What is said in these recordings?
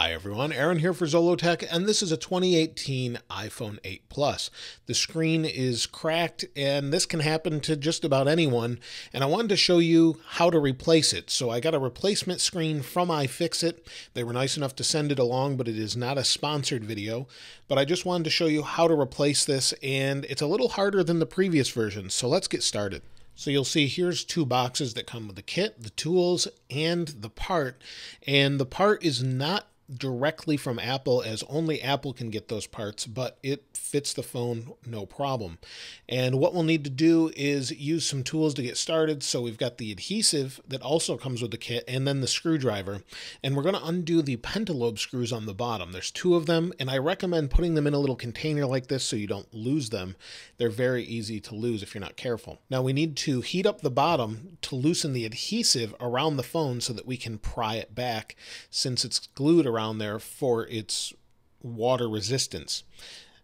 Hi everyone, Aaron here for Zollotech, and this is a 2018 iPhone 8 Plus. The screen is cracked, and this can happen to just about anyone, and I wanted to show you how to replace it. So I got a replacement screen from iFixit. They were nice enough to send it along, but it is not a sponsored video. But I just wanted to show you how to replace this, and it's a little harder than the previous version, so let's get started. So you'll see here's two boxes that come with the kit, the tools, and the part. And the part is not directly from Apple, as only Apple can get those parts, but it fits the phone no problem. And what we'll need to do is use some tools to get started. So we've got the adhesive that also comes with the kit, and then the screwdriver. And we're going to undo the pentalobe screws on the bottom. There's two of them, and I recommend putting them in a little container like this so you don't lose them. They're very easy to lose if you're not careful. Now we need to heat up the bottom to loosen the adhesive around the phone so that we can pry it back, since it's glued around there for its water resistance.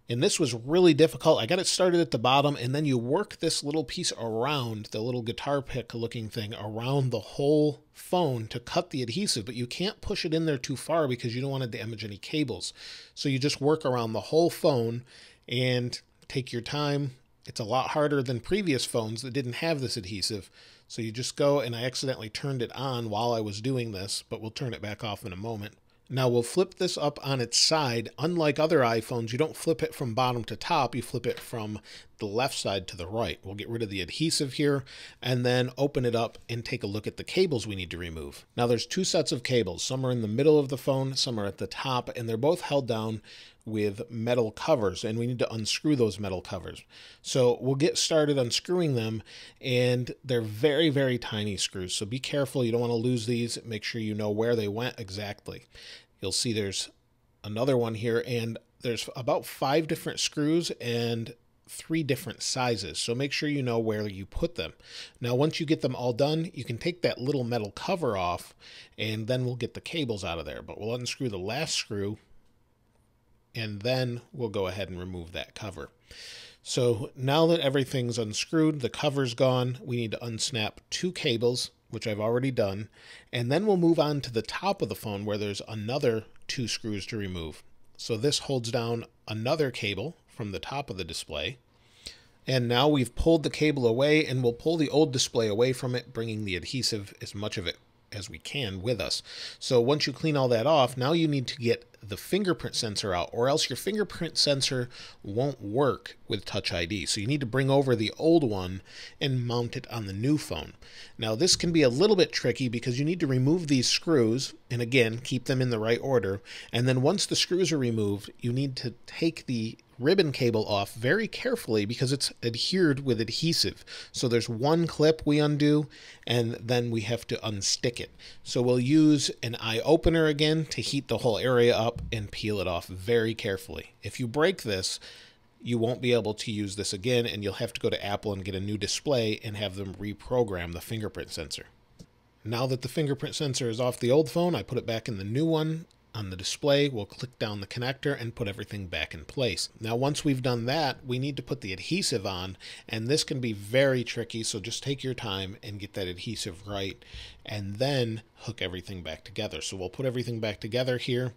And this was really difficult. I got it started at the bottom, and then you work this little piece around, the little guitar pick looking thing, around the whole phone to cut the adhesive, but you can't push it in there too far because you don't want to damage any cables. So you just work around the whole phone and take your time. It's a lot harder than previous phones that didn't have this adhesive. So you just go, and I accidentally turned it on while I was doing this, but we'll turn it back off in a moment. Now we'll flip this up on its side. Unlike other iPhones, you don't flip it from bottom to top, you flip it from the left side to the right. We'll get rid of the adhesive here and then open it up and take a look at the cables we need to remove. Now there's two sets of cables. Some are in the middle of the phone, some are at the top, and they're both held down with metal covers, and we need to unscrew those metal covers. So we'll get started unscrewing them, and they're very, very tiny screws. So be careful, you don't want to lose these. Make sure you know where they went exactly. You'll see there's another one here, and there's about 5 different screws and 3 different sizes. So make sure you know where you put them. Now, once you get them all done, you can take that little metal cover off, and then we'll get the cables out of there. But we'll unscrew the last screw, and then we'll go ahead and remove that cover. So now that everything's unscrewed, the cover's gone, we need to unsnap 2 cables, which I've already done, and then we'll move on to the top of the phone where there's another 2 screws to remove. So this holds down another cable from the top of the display. And now we've pulled the cable away, and we'll pull the old display away from it, bringing the adhesive, as much of it as we can, with us. So once you clean all that off, now you need to get the fingerprint sensor out, or else your fingerprint sensor won't work with Touch ID. So you need to bring over the old one and mount it on the new phone. Now this can be a little bit tricky because you need to remove these screws, and again, keep them in the right order. And then once the screws are removed, you need to take the ribbon cable off very carefully because it's adhered with adhesive. So there's one clip we undo, and then we have to unstick it. So we'll use an eye opener again to heat the whole area up and peel it off very carefully. If you break this, you won't be able to use this again, and you'll have to go to Apple and get a new display and have them reprogram the fingerprint sensor. Now that the fingerprint sensor is off the old phone, I put it back in the new one. On the display, we'll click down the connector and put everything back in place. Now, once we've done that, we need to put the adhesive on, and this can be very tricky, so just take your time and get that adhesive right, and then hook everything back together. So we'll put everything back together here,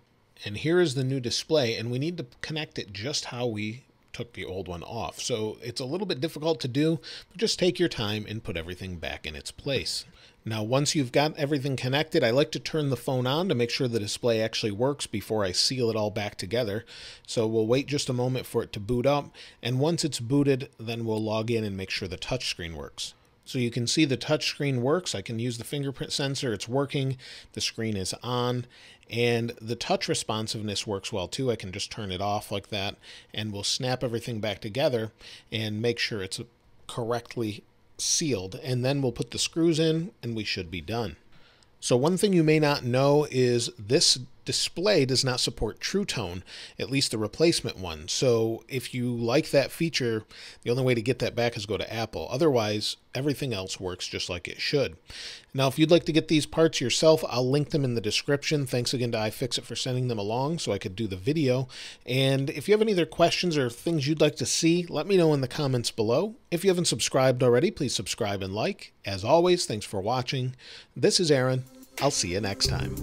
and here is the new display, and we need to connect it just how we took the old one off. So it's a little bit difficult to do, but just take your time and put everything back in its place. Now, once you've got everything connected, I like to turn the phone on to make sure the display actually works before I seal it all back together. So we'll wait just a moment for it to boot up, and once it's booted, then we'll log in and make sure the touchscreen works. So you can see the touchscreen works. I can use the fingerprint sensor, it's working, the screen is on, and the touch responsiveness works well too. I can just turn it off like that, and we'll snap everything back together and make sure it's correctly sealed, and then we'll put the screws in, and we should be done. So one thing you may not know is this display does not support True Tone, at least the replacement one. So if you like that feature, the only way to get that back is go to Apple. Otherwise, everything else works just like it should. Now, if you'd like to get these parts yourself, I'll link them in the description. Thanks again to iFixit for sending them along so I could do the video. And if you have any other questions or things you'd like to see, let me know in the comments below. If you haven't subscribed already, please subscribe and like. As always, thanks for watching. This is Aaron. I'll see you next time.